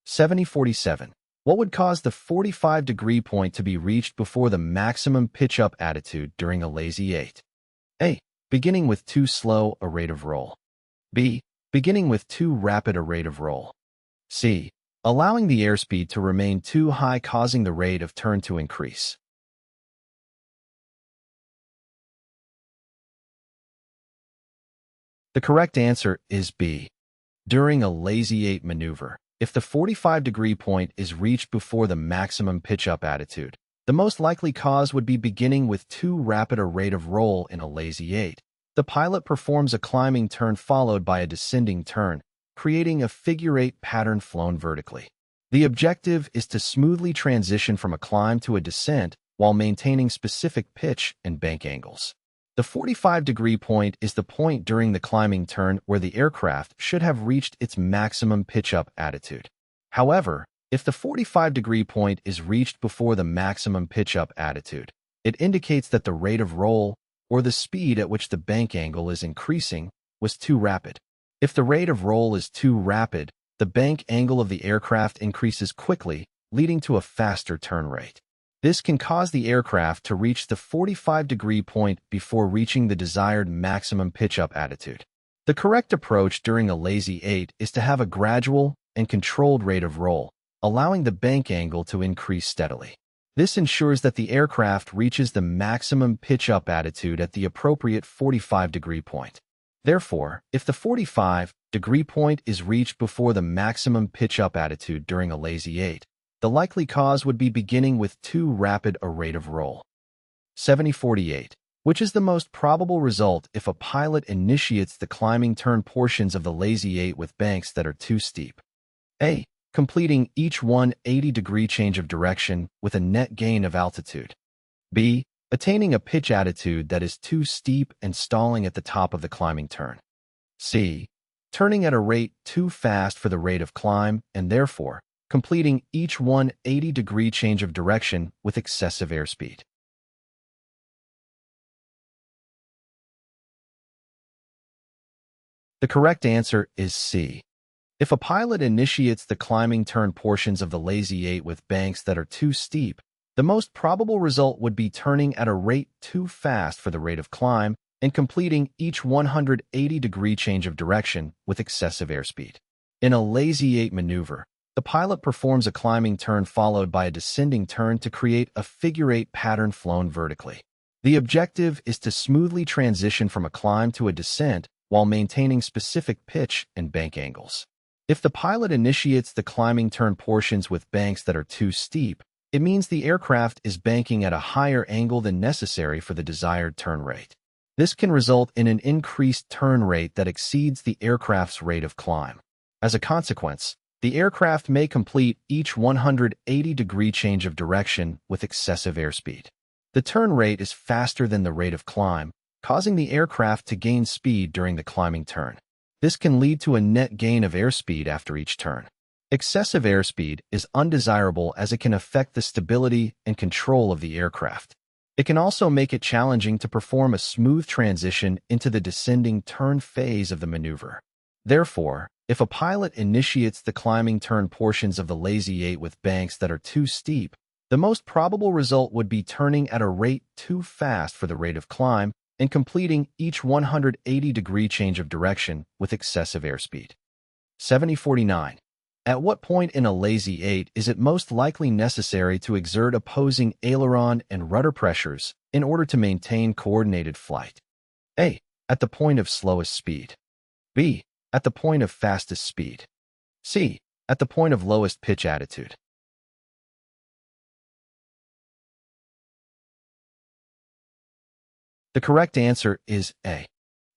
7047. What would cause the 45-degree point to be reached before the maximum pitch-up attitude during a lazy 8? A. Beginning with too slow a rate of roll. B. Beginning with too rapid a rate of roll. C. Allowing the airspeed to remain too high, causing the rate of turn to increase. The correct answer is B. During a lazy 8 maneuver, if the 45-degree point is reached before the maximum pitch-up attitude, the most likely cause would be beginning with too rapid a rate of roll in a lazy 8. The pilot performs a climbing turn followed by a descending turn, creating a figure-8 pattern flown vertically. The objective is to smoothly transition from a climb to a descent while maintaining specific pitch and bank angles. The 45-degree point is the point during the climbing turn where the aircraft should have reached its maximum pitch-up attitude. However, if the 45-degree point is reached before the maximum pitch-up attitude, it indicates that the rate of roll, or the speed at which the bank angle is increasing, was too rapid. If the rate of roll is too rapid, the bank angle of the aircraft increases quickly, leading to a faster turn rate. This can cause the aircraft to reach the 45-degree point before reaching the desired maximum pitch-up attitude. The correct approach during a lazy 8 is to have a gradual and controlled rate of roll, allowing the bank angle to increase steadily. This ensures that the aircraft reaches the maximum pitch-up attitude at the appropriate 45-degree point. Therefore, if the 45-degree point is reached before the maximum pitch-up attitude during a lazy 8, the likely cause would be beginning with too rapid a rate of roll. 7048. Which is the most probable result if a pilot initiates the climbing turn portions of the lazy 8 with banks that are too steep? A. Completing each 180-degree change of direction with a net gain of altitude. B. Attaining a pitch attitude that is too steep and stalling at the top of the climbing turn. C. Turning at a rate too fast for the rate of climb and therefore completing each 180-degree change of direction with excessive airspeed. The correct answer is C. If a pilot initiates the climbing turn portions of the lazy 8 with banks that are too steep, the most probable result would be turning at a rate too fast for the rate of climb and completing each 180-degree change of direction with excessive airspeed. In a lazy 8 maneuver, the pilot performs a climbing turn followed by a descending turn to create a figure-8 pattern flown vertically. The objective is to smoothly transition from a climb to a descent while maintaining specific pitch and bank angles. If the pilot initiates the climbing turn portions with banks that are too steep, it means the aircraft is banking at a higher angle than necessary for the desired turn rate. This can result in an increased turn rate that exceeds the aircraft's rate of climb. As a consequence, the aircraft may complete each 180-degree change of direction with excessive airspeed. The turn rate is faster than the rate of climb, causing the aircraft to gain speed during the climbing turn. This can lead to a net gain of airspeed after each turn. Excessive airspeed is undesirable as it can affect the stability and control of the aircraft. It can also make it challenging to perform a smooth transition into the descending turn phase of the maneuver. Therefore, if a pilot initiates the climbing turn portions of the lazy 8 with banks that are too steep, the most probable result would be turning at a rate too fast for the rate of climb and completing each 180-degree change of direction with excessive airspeed. 7049. At what point in a lazy 8 is it most likely necessary to exert opposing aileron and rudder pressures in order to maintain coordinated flight? A. At the point of slowest speed. B. At the point of fastest speed. C. At the point of lowest pitch attitude. The correct answer is A.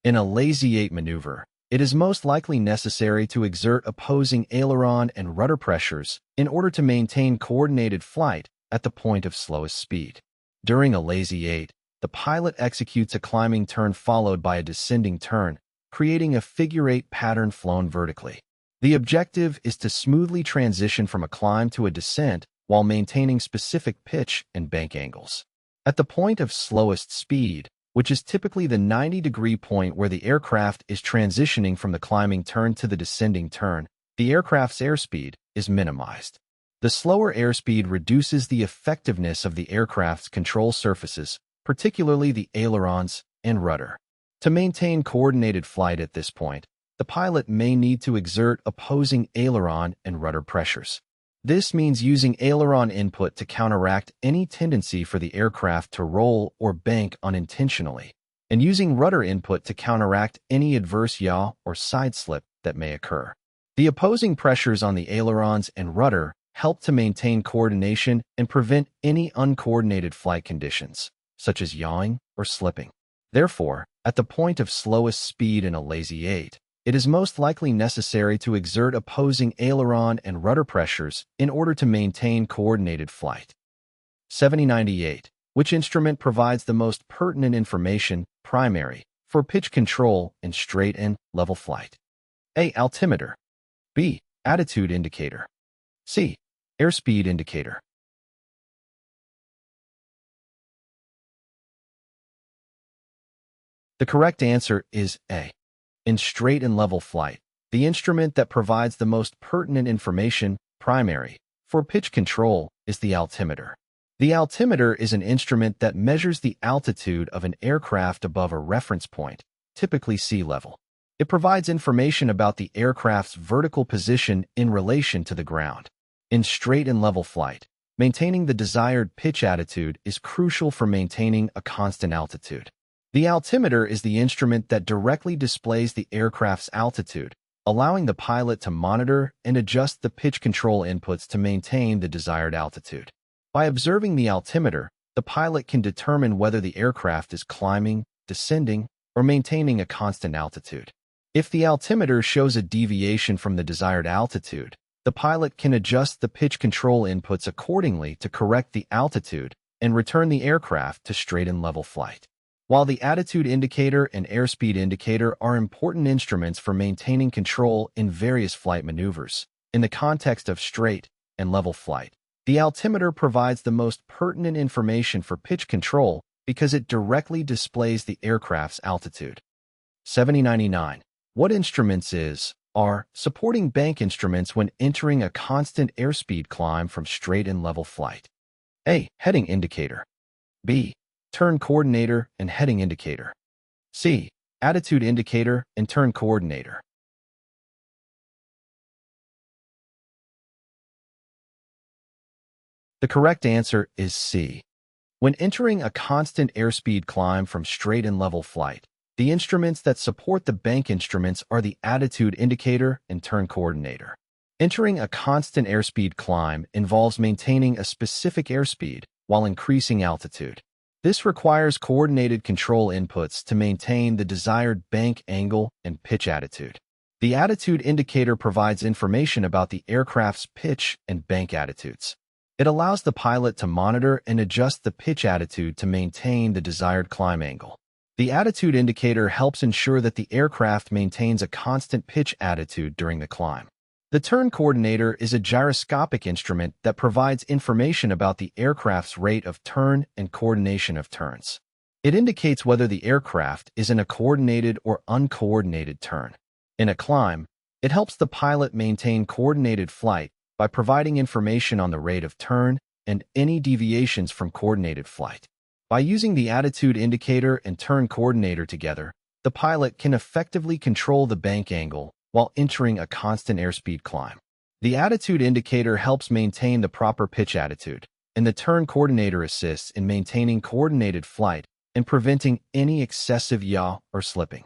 In a lazy 8 maneuver, it is most likely necessary to exert opposing aileron and rudder pressures in order to maintain coordinated flight at the point of slowest speed. During a lazy 8, the pilot executes a climbing turn followed by a descending turn, creating a figure-8 pattern flown vertically. The objective is to smoothly transition from a climb to a descent while maintaining specific pitch and bank angles. At the point of slowest speed, which is typically the 90-degree point where the aircraft is transitioning from the climbing turn to the descending turn, the aircraft's airspeed is minimized. The slower airspeed reduces the effectiveness of the aircraft's control surfaces, particularly the ailerons and rudder. To maintain coordinated flight at this point, the pilot may need to exert opposing aileron and rudder pressures. This means using aileron input to counteract any tendency for the aircraft to roll or bank unintentionally, and using rudder input to counteract any adverse yaw or side slip that may occur. The opposing pressures on the ailerons and rudder help to maintain coordination and prevent any uncoordinated flight conditions, such as yawing or slipping. Therefore, at the point of slowest speed in a lazy 8, it is most likely necessary to exert opposing aileron and rudder pressures in order to maintain coordinated flight. 7098. Which instrument provides the most pertinent information, primary, for pitch control in straight and level flight? A. Altimeter. B. Attitude indicator. C. Airspeed indicator. The correct answer is A. In straight and level flight, the instrument that provides the most pertinent information, primary, for pitch control is the altimeter. The altimeter is an instrument that measures the altitude of an aircraft above a reference point, typically sea level. It provides information about the aircraft's vertical position in relation to the ground. In straight and level flight, maintaining the desired pitch attitude is crucial for maintaining a constant altitude. The altimeter is the instrument that directly displays the aircraft's altitude, allowing the pilot to monitor and adjust the pitch control inputs to maintain the desired altitude. By observing the altimeter, the pilot can determine whether the aircraft is climbing, descending, or maintaining a constant altitude. If the altimeter shows a deviation from the desired altitude, the pilot can adjust the pitch control inputs accordingly to correct the altitude and return the aircraft to straight and level flight. While the attitude indicator and airspeed indicator are important instruments for maintaining control in various flight maneuvers, in the context of straight and level flight, the altimeter provides the most pertinent information for pitch control because it directly displays the aircraft's altitude. 7099. What instruments are supporting bank instruments when entering a constant airspeed climb from straight and level flight? A. Heading indicator. B. Turn coordinator and heading indicator. C. Attitude indicator and turn coordinator. The correct answer is C. When entering a constant airspeed climb from straight and level flight, the instruments that support the bank instruments are the attitude indicator and turn coordinator. Entering a constant airspeed climb involves maintaining a specific airspeed while increasing altitude. This requires coordinated control inputs to maintain the desired bank angle and pitch attitude. The attitude indicator provides information about the aircraft's pitch and bank attitudes. It allows the pilot to monitor and adjust the pitch attitude to maintain the desired climb angle. The attitude indicator helps ensure that the aircraft maintains a constant pitch attitude during the climb. The turn coordinator is a gyroscopic instrument that provides information about the aircraft's rate of turn and coordination of turns. It indicates whether the aircraft is in a coordinated or uncoordinated turn. In a climb, it helps the pilot maintain coordinated flight by providing information on the rate of turn and any deviations from coordinated flight. By using the attitude indicator and turn coordinator together, the pilot can effectively control the bank angle while entering a constant airspeed climb. The attitude indicator helps maintain the proper pitch attitude, and the turn coordinator assists in maintaining coordinated flight and preventing any excessive yaw or slipping.